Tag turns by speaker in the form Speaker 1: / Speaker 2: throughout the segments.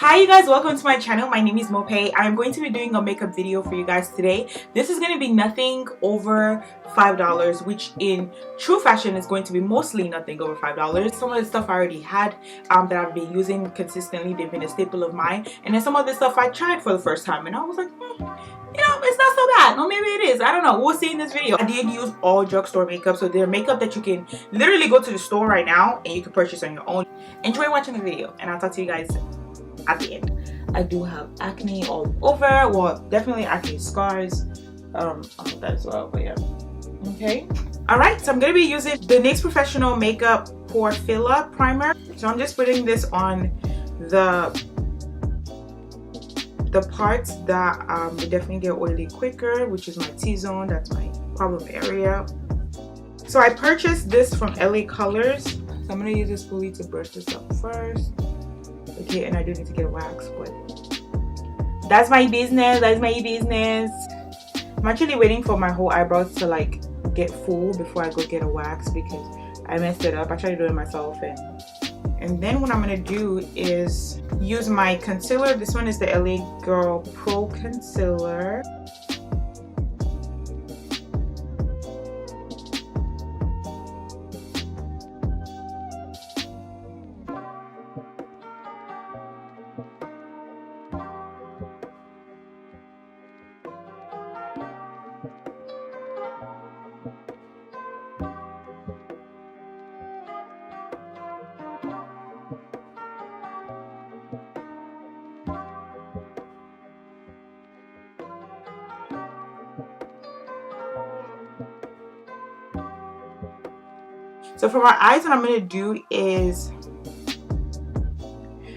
Speaker 1: Hi you guys, welcome to my channel. My name is Mope. I'm going to be doing a makeup video for you guys today. This is going to be nothing over $5, which in true fashion is going to be mostly nothing over $5. Some of the stuff I already had that I've been using consistently, they've been a staple of mine, and then some of the stuff I tried for the first time and I was like, you know, it's not so bad. Or maybe it is. I don't know. We'll see in this video. I did use all drugstore makeup, so they're makeup that you can literally go to the store right now and you can purchase on your own. Enjoy watching the video and I'll talk to you guys at the end. I do have acne all over. Well, definitely acne scars. All that as well, but yeah. Okay. Alright, so I'm going to be using the NYX Professional Makeup Pore Filler Primer. So I'm just putting this on the parts that will definitely get oily quicker, which is my T-zone. That's my problem area. So I purchased this from LA Colors. So I'm going to use this spoolie to brush this up first. Okay, and I do need to get a wax, but that's my business. That's my business. I'm actually waiting for my whole eyebrows to like get full before I go get a wax because I messed it up. I tried to do it myself, and then what I'm gonna do is use my concealer. This one is the LA Girl Pro Concealer. So for my eyes, what I'm going to do is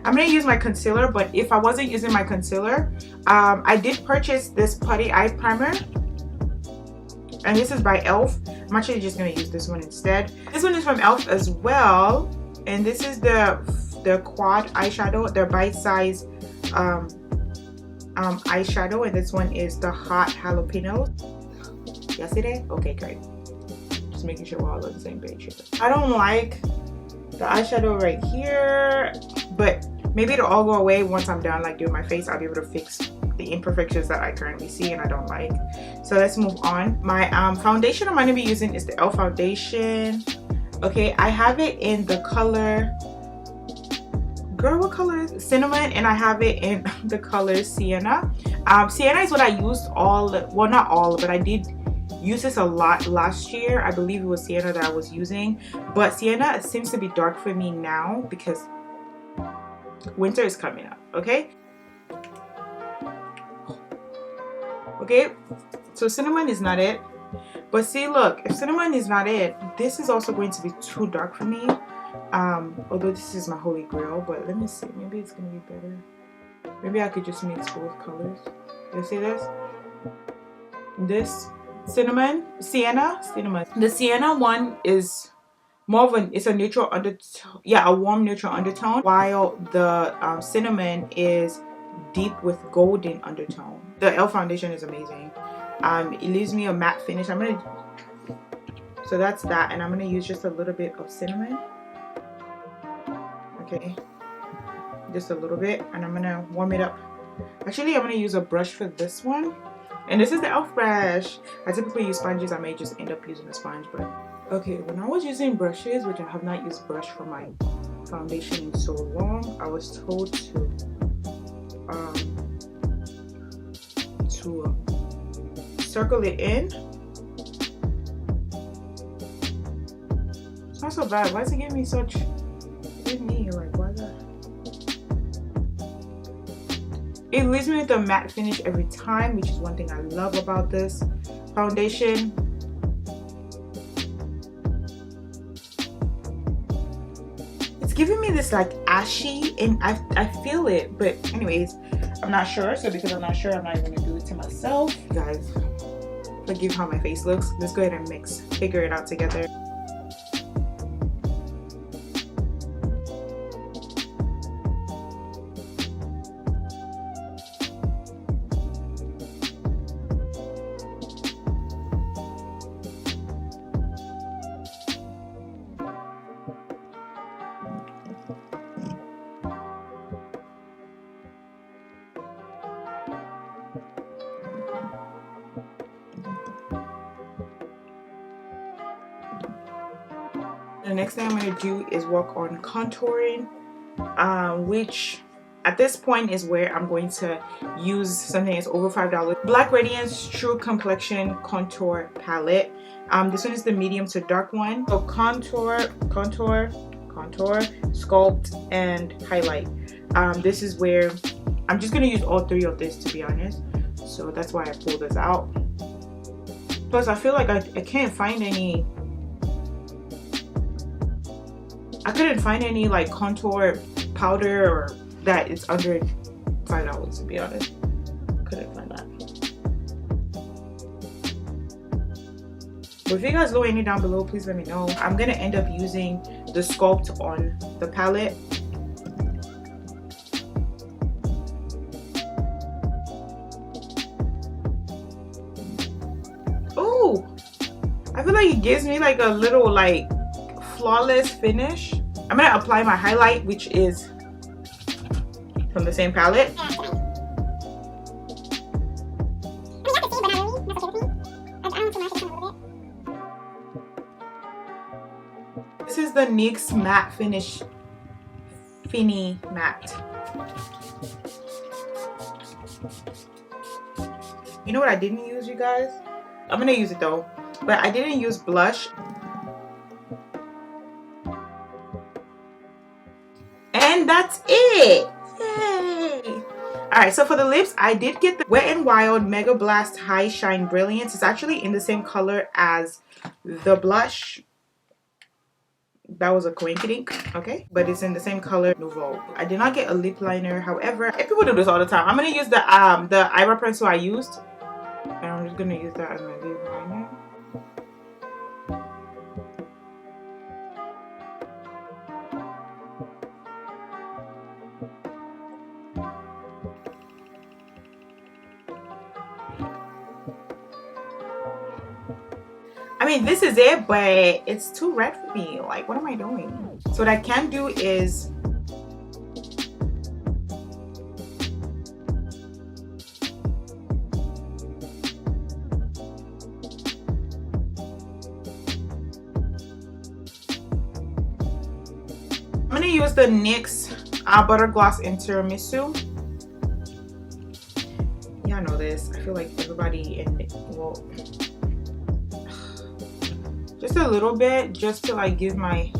Speaker 1: I'm going to use my concealer, but if I wasn't using my concealer, I did purchase this putty eye primer, and this is by e.l.f. I'm actually just going to use this one instead. This one is from e.l.f. as well, and this is the quad eyeshadow, the bite-size eyeshadow, and this one is the hot jalapeno. Yesterday? Okay, great. Just making sure we're all on the same page here. I don't like the eyeshadow right here, but maybe it'll all go away once I'm done like doing my face. I'll be able to fix the imperfections that I currently see and I don't like. So let's move on. My foundation I'm going to be using is the e.l.f. foundation. Okay, I have it in the color, girl, what color is it? Cinnamon, and I have it in the color Sienna. Sienna is what I used well, not all, but I did use this a lot last year. I believe it was Sienna that I was using, but Sienna seems to be dark for me now because winter is coming up. Okay, so cinnamon is not it, but see, look, if cinnamon is not it, this is also going to be too dark for me, although this is my holy grail. But let me see, maybe it's gonna be better. Maybe I could just mix both colors. You see this cinnamon, Sienna. The Sienna one is more of it's a neutral undertone, yeah, a warm neutral undertone, while the cinnamon is deep with golden undertone. The e.l.f. foundation is amazing. It leaves me a matte finish. So that's that, and I'm gonna use just a little bit of cinnamon. Okay, just a little bit, and I'm gonna warm it up. Actually, I'm gonna use a brush for this one. And this is the e.l.f. brush. I typically use sponges. I may just end up using a sponge, but okay, when I was using brushes, which I have not used brush for my foundation in so long, I was told to circle it in. It's not so bad. Why is it giving me such like, why that? It leaves me with a matte finish every time, which is one thing I love about this foundation. It's giving me this like ashy, and I feel it, but anyways, I'm not sure. So because I'm not sure, I'm not even gonna do it to myself. You guys, forgive how my face looks. Let's go ahead and figure it out together. The next thing I'm going to do is work on contouring, which at this point is where I'm going to use something that's over $5. Black Radiance True Complexion Contour Palette. This one is the medium to dark one. So contour, sculpt, and highlight. This is where I'm just going to use all three of this, to be honest. So that's why I pulled this out. Plus I feel like I can't find any, I couldn't find any like contour powder or that it's under $5, to be honest. Couldn't find that. But if you guys know any down below, please let me know. I'm gonna end up using the sculpt on the palette. Oh, I feel like it gives me like a little like flawless finish. I'm gonna apply my highlight, which is from the same palette. This is the NYX Matte Finish Fini Matte. You know what I didn't use, you guys? I'm gonna use it though, but I didn't use blush. And that's it. Yay! Alright, so for the lips, I did get the Wet n Wild Mega Blast High Shine Brilliance. It's actually in the same color as the blush. That was a coinkydink, okay? But it's in the same color, Nouveau. I did not get a lip liner, however, people do this all the time. I'm gonna use the eyebrow pencil I used, and I'm just gonna use that as my lip liner. I mean, this is it, but it's too red for me. Like, what am I doing? So what I can do is I'm gonna use the NYX Butter Gloss in Tiramisu. Y'all know this. I feel like everybody in, well, just a little bit, just to like give my,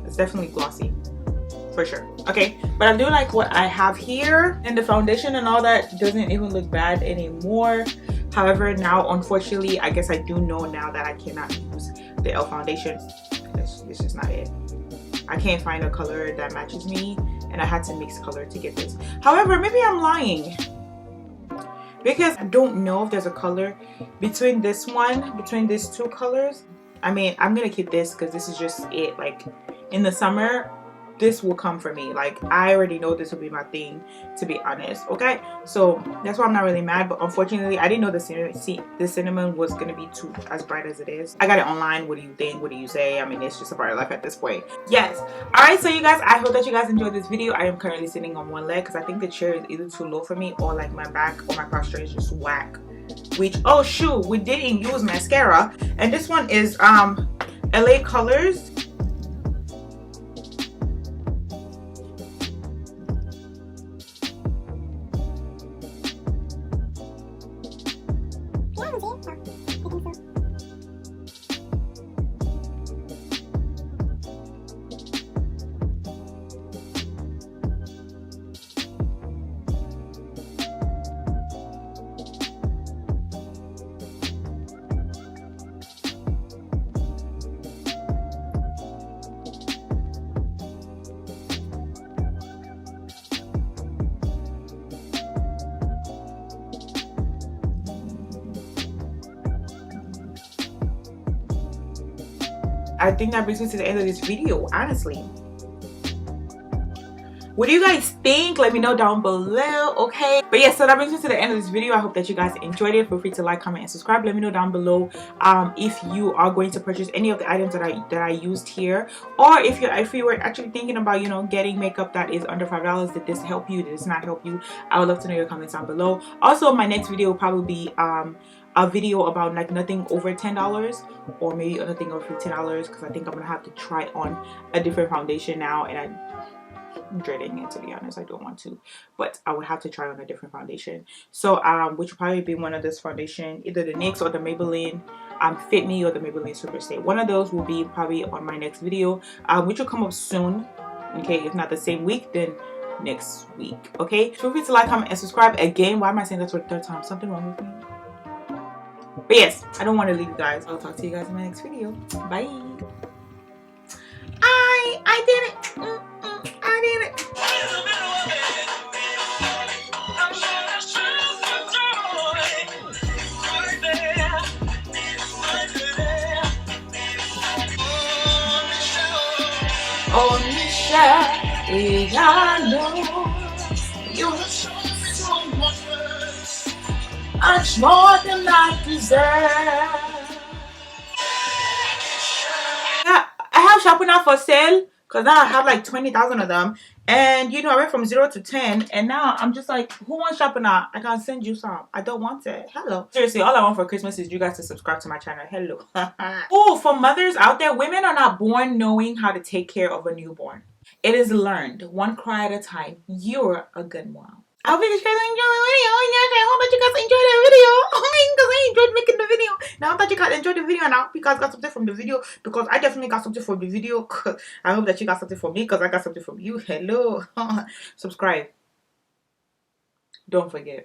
Speaker 1: it's definitely glossy for sure. Okay, but I do like what I have here, and the foundation and all that doesn't even look bad anymore. However, now unfortunately, I guess I do know now that I cannot use the L foundation. It's just not it. I can't find a color that matches me, and I had to mix color to get this. However, maybe I'm lying, because I don't know if there's a color between this one, between these two colors. I mean, I'm gonna keep this because this is just it. Like in the summer, this will come for me. Like I already know this will be my thing, to be honest. Okay, so that's why I'm not really mad. But unfortunately, I didn't know the cinnamon was gonna be too as bright as it is. I got it online. What do you think? What do you say? I mean, it's just a part of life at this point. Yes. All right, so you guys, I hope that you guys enjoyed this video. I am currently sitting on one leg because I think the chair is either too low for me, or like my back or my posture is just whack. Which, oh shoot, we didn't use mascara, and this one is LA Colors. I think that brings me to the end of this video, honestly. What do you guys think? Let me know down below, okay? But yeah, so that brings me to the end of this video. I hope that you guys enjoyed it. Feel free to like, comment, and subscribe. Let me know down below if you are going to purchase any of the items that I used here, or if you were actually thinking about, you know, getting makeup that is under $5. Did this help you? Did this not help you? I would love to know your comments down below. Also, my next video will probably be a video about like nothing over $10, or maybe nothing over $15, because I think I'm gonna have to try on a different foundation now, and I'm dreading it, to be honest. I don't want to, but I would have to try on a different foundation. So which will probably be one of this foundation, either the NYX or the Maybelline Fit Me or the Maybelline Super Stay. One of those will be probably on my next video, which will come up soon. Okay, if not the same week, then next week. Okay, feel free to like, comment, and subscribe. Again, why am I saying that for the third time? Something wrong with me? But yes, I don't want to leave you guys. I'll talk to you guys in my next video. Bye. I did it. I did it. Oh, Michelle, I know you're so much more than I deserve. Yeah, I have shopping now for sale, because now I have like 20,000 of them. And you know, I went from 0 to 10, and now I'm just like, who wants shopping now? I can send you some. I don't want it. Hello. Seriously, all I want for Christmas is you guys to subscribe to my channel. Hello. Oh, for mothers out there, women are not born knowing how to take care of a newborn. It is learned, one cry at a time. You're a good mom. I hope you guys enjoyed the video. I hope that you guys enjoyed the video. Because I enjoyed making the video. Now that you guys enjoyed the video, now you guys got something from the video, because I definitely got something from the video. I hope that you got something from me, because I got something from you. Hello. Subscribe. Don't forget.